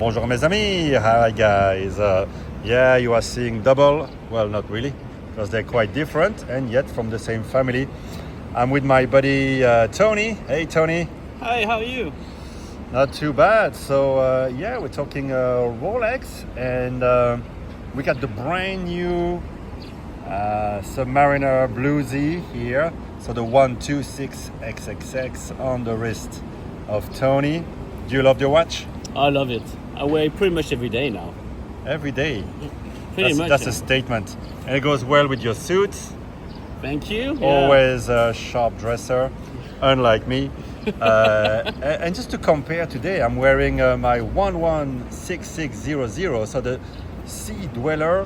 Bonjour mes amis, hi guys. Yeah, you are seeing double. Well, not really, because they're quite different and yet from the same family. I'm with my buddy Tony. Hey Tony. Hi, how are you? Not too bad. So yeah, we're talking Rolex, and we got the brand new Submariner Bluesy here. So the 126XXX on the wrist of Tony. Do you love your watch? I love it. I wear it pretty much every day now. Every day. Pretty much. That's yeah. a statement, and it goes well with your suits. Thank you. Always a sharp dresser, unlike me. And just to compare today, I'm wearing my 116600. So the Sea Dweller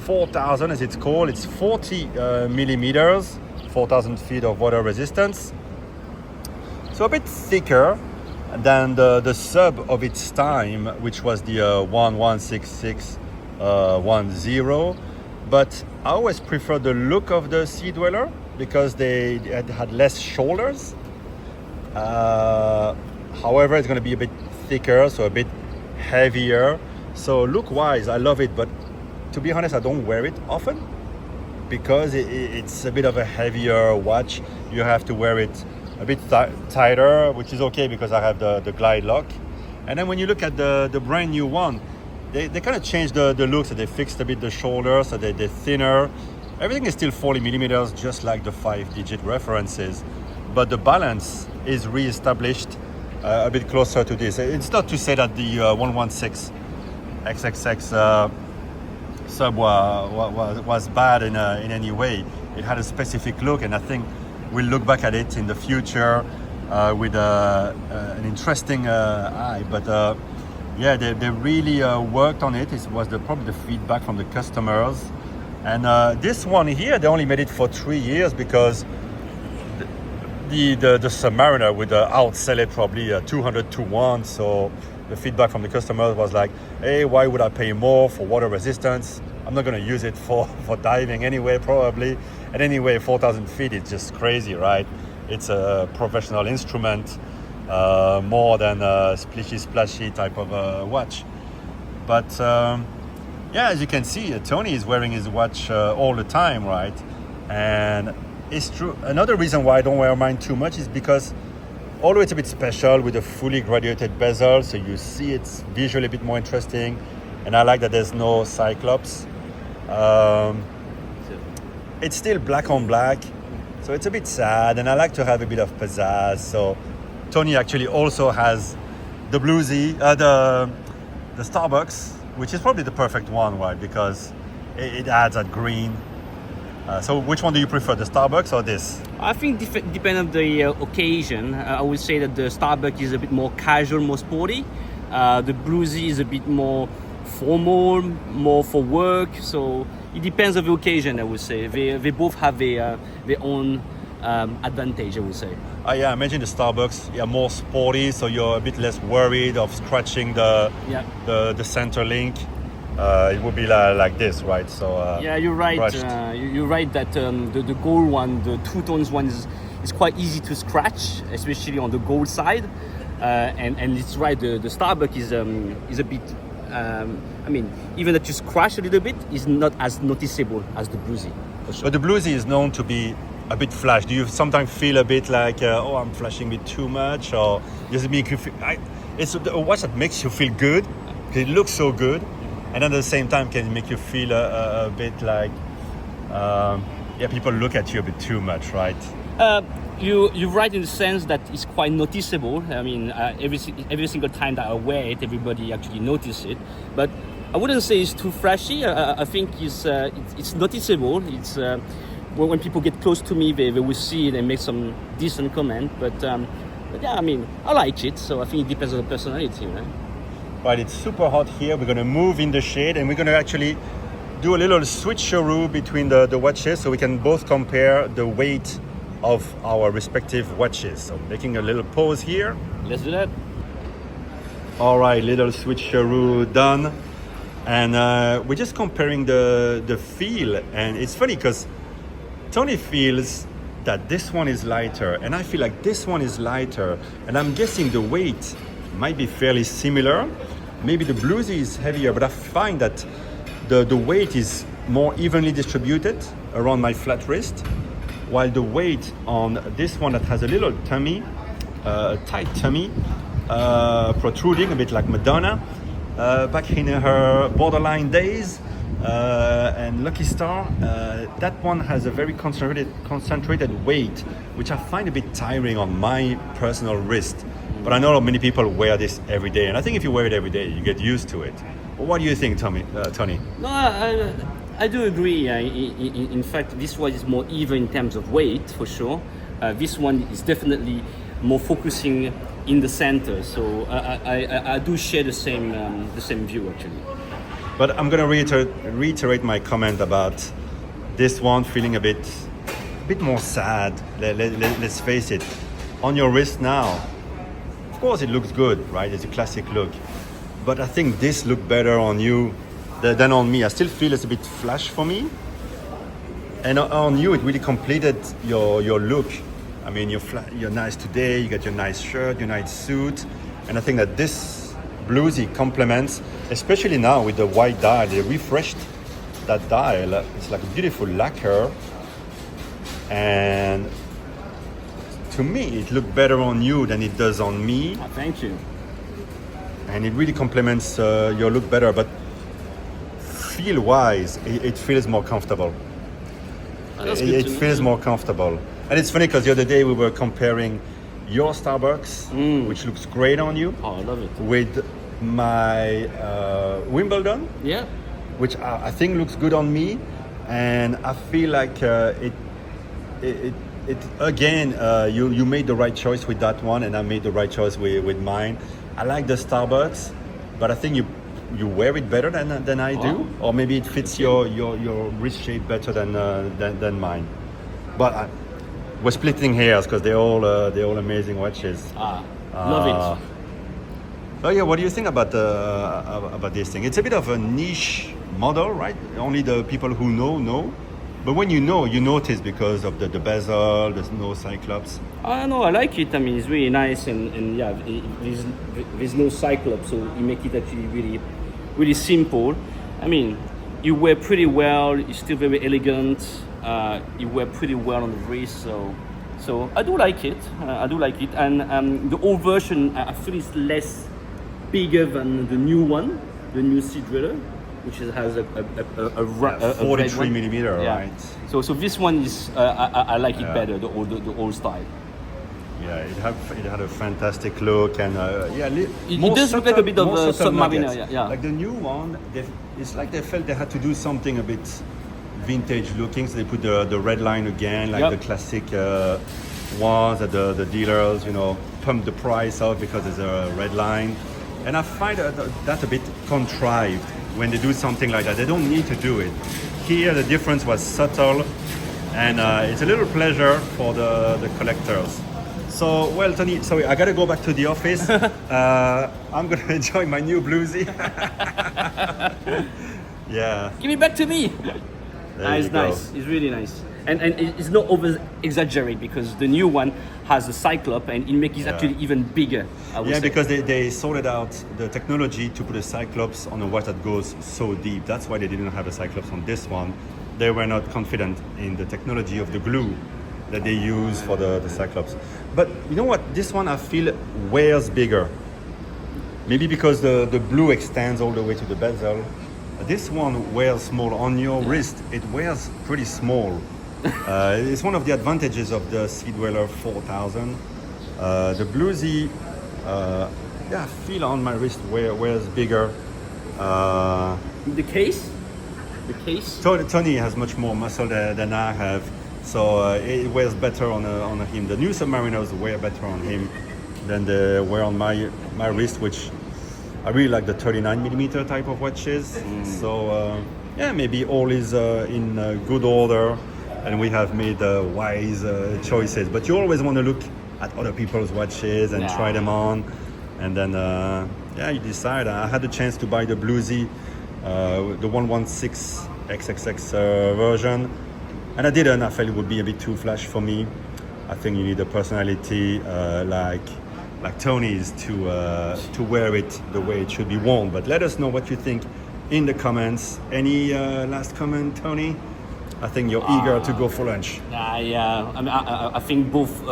4000, as it's called. It's 40 millimeters, 4,000 feet of water resistance. So a bit thicker than the sub of its time, which was the 116610. But I always prefer the look of the Sea Dweller because they had less shoulders. However, it's going to be a bit thicker, so a bit heavier. So look-wise, I love it, but to be honest, I don't wear it often because it's a bit of a heavier watch. You have to wear it a bit tighter, which is okay because I have the glide lock. And then when you look at the brand new one, they kind of changed the look, so they fixed a bit the shoulders, so they're thinner. Everything is still 40 millimeters, just like the 5-digit references, but the balance is re-established a bit closer to this. It's not to say that the 116XXX sub was bad in any way. It had a specific look, and I think we'll look back at it in the future with an interesting eye. But yeah, they really worked on it. It was probably the feedback from the customers. And this one here, they only made it for 3 years because the Submariner would outsell it probably 200 to 1. So the feedback from the customers was like, hey, why would I pay more for water resistance? I'm not going to use it for diving anyway, probably. And anyway, 4,000 feet is just crazy, right? It's a professional instrument, more than a splashy type of watch. But yeah, as you can see, Tony is wearing his watch all the time, right? And it's true. Another reason why I don't wear mine too much is because although it's a bit special with a fully graduated bezel, so you see it's visually a bit more interesting, and I like that there's no cyclops. It's still black on black, so it's a bit sad, and I like to have a bit of pizzazz. So Tony actually also has the Bluesy, the Starbucks, which is probably the perfect one, right? Because it adds that green. So which one do you prefer, the Starbucks or this? I think depending on the occasion, I would say that the Starbucks is a bit more casual, more sporty. The Bluesy is a bit more formal, more for work. So it depends on the occasion, I would say. They both have their own advantage, I would say. Yeah, I imagine the Starbucks, more sporty, so you're a bit less worried of scratching the center link. It would be like this, right? So yeah, you're right. You're right that the gold one, the two-tones one, is quite easy to scratch, especially on the gold side. And it's right. The Starbucks is a bit. I mean, even that you scratch a little bit is not as noticeable as the Bluesy. Sure. But the Bluesy is known to be a bit flash. Do you sometimes feel a bit like, oh, I'm flashing a bit too much, or does it make you feel? It's a watch that makes you feel good. It looks so good. And at the same time, can make you feel a bit like, people look at you a bit too much, right? You're right in the sense that it's quite noticeable. I mean, every single time that I wear it, everybody actually notices it. But I wouldn't say it's too flashy. I think it's noticeable. It's when people get close to me, they will see it and make some decent comment. But yeah, I mean, I like it. So I think it depends on the personality, right? Right, it's super hot here. We're going to move in the shade, and we're going to actually do a little switcheroo between the watches so we can both compare the weight of our respective watches. So making a little pause here. Let's do that. All right, little switcheroo done. And we're just comparing the feel. And it's funny because Tony feels that this one is lighter, and I feel like this one is lighter. And I'm guessing the weight might be fairly similar. maybe the Bluesy is heavier, but I find that the weight is more evenly distributed around my flat wrist, while the weight on this one that has a little tummy, a tight tummy, protruding a bit like Madonna, back in her borderline days, and Lucky Star, that one has a very concentrated weight, which I find a bit tiring on my personal wrist. But I know many people wear this every day, and I think if you wear it every day, you get used to it. What do you think, Tony? No, I do agree. In fact, this one is more even in terms of weight, for sure. This one is definitely more focusing in the center. So I do share the same view, actually. But I'm going to reiterate my comment about this one feeling a bit more sad. Let's face it. On your wrist now, of course it looks good, right? It's a classic look. But I think this looked better on you than on me. I still feel it's a bit flash for me. And on you, it really completed your look. I mean, you're nice today, you got your nice shirt, your nice suit. And I think that this Bluesy complements, especially now with the white dial. They refreshed that dial. It's like a beautiful lacquer. And to me, it looked better on you than it does on me. Oh, thank you. And it really complements your look better, but feel-wise, it feels more comfortable. It feels more comfortable. And it's funny because the other day we were comparing your Starbucks, which looks great on you, I love it, with my Wimbledon, which I think looks good on me. And I feel like you made the right choice with that one, and I made the right choice with mine. I like the Starbucks, but I think you wear it better than I do, or maybe it fits your wrist shape better than mine. But we're splitting hairs because they're all amazing watches. Love it. Oh yeah, what do you think about this thing? It's a bit of a niche model, right? Only the people who know. But when you notice because of the bezel, there's no cyclops. I know, I like it. I mean, it's really nice, and yeah, there's no cyclops, so you make it actually really, really simple. I mean, you wear pretty well. You're still very elegant. You wear pretty well on the wrist, so I do like it. And the old version, I feel is less bigger than the new one, the new Sea Driller, which has a 43 millimeter, right? So this one is I like it better, the old style. Yeah, it had a fantastic look, and it does look like a bit of a submariner. Yeah. Like the new one, it's like they felt they had to do something a bit vintage looking, so they put the red line again, like the classic ones that the dealers, pump the price up because there's a red line. And I find that a bit contrived when they do something like that. They don't need to do it. Here, the difference was subtle, and it's a little pleasure for the collectors. So, well, Tony, sorry, I gotta go back to the office. I'm gonna enjoy my new Bluesy. Yeah. Give it back to me. It's go. nice. It's really nice. And it's not over exaggerated because the new one has a cyclop and it makes it actually even bigger. I would say. Because they sorted out the technology to put a cyclops on a watch that goes so deep. That's why they didn't have a cyclops on this one. They were not confident in the technology of the glue that they use for the cyclops. But you know what? This one I feel wears bigger. Maybe because the blue extends all the way to the bezel. This one wears small. On your wrist, it wears pretty small. It's one of the advantages of the Sea Dweller 4000. The Bluesy, I feel on my wrist wears bigger. The case? Tony has much more muscle than I have, so it wears better on him. The new Submariners wear better on him than they wear on my wrist, which I really like the 39 millimeter type of watches. So maybe all is in good order, and we have made wise choices. But you always want to look at other people's watches and try them on, and then you decide. I had the chance to buy the Bluesy, the 116 XXX version, and I didn't. I felt it would be a bit too flash for me. I think you need a personality like like Tony's to wear it the way it should be worn. But let us know what you think in the comments. Any last comment, Tony? I think you're eager to go for lunch. Yeah. I mean, I think both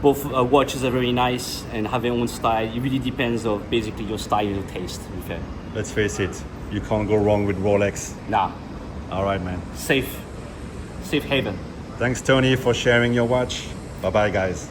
watches are very nice and have their own style. It really depends of basically your style and your taste. To be fair. Let's face it, you can't go wrong with Rolex. Nah. All right, man. Safe haven. Thanks, Tony, for sharing your watch. Bye-bye, guys.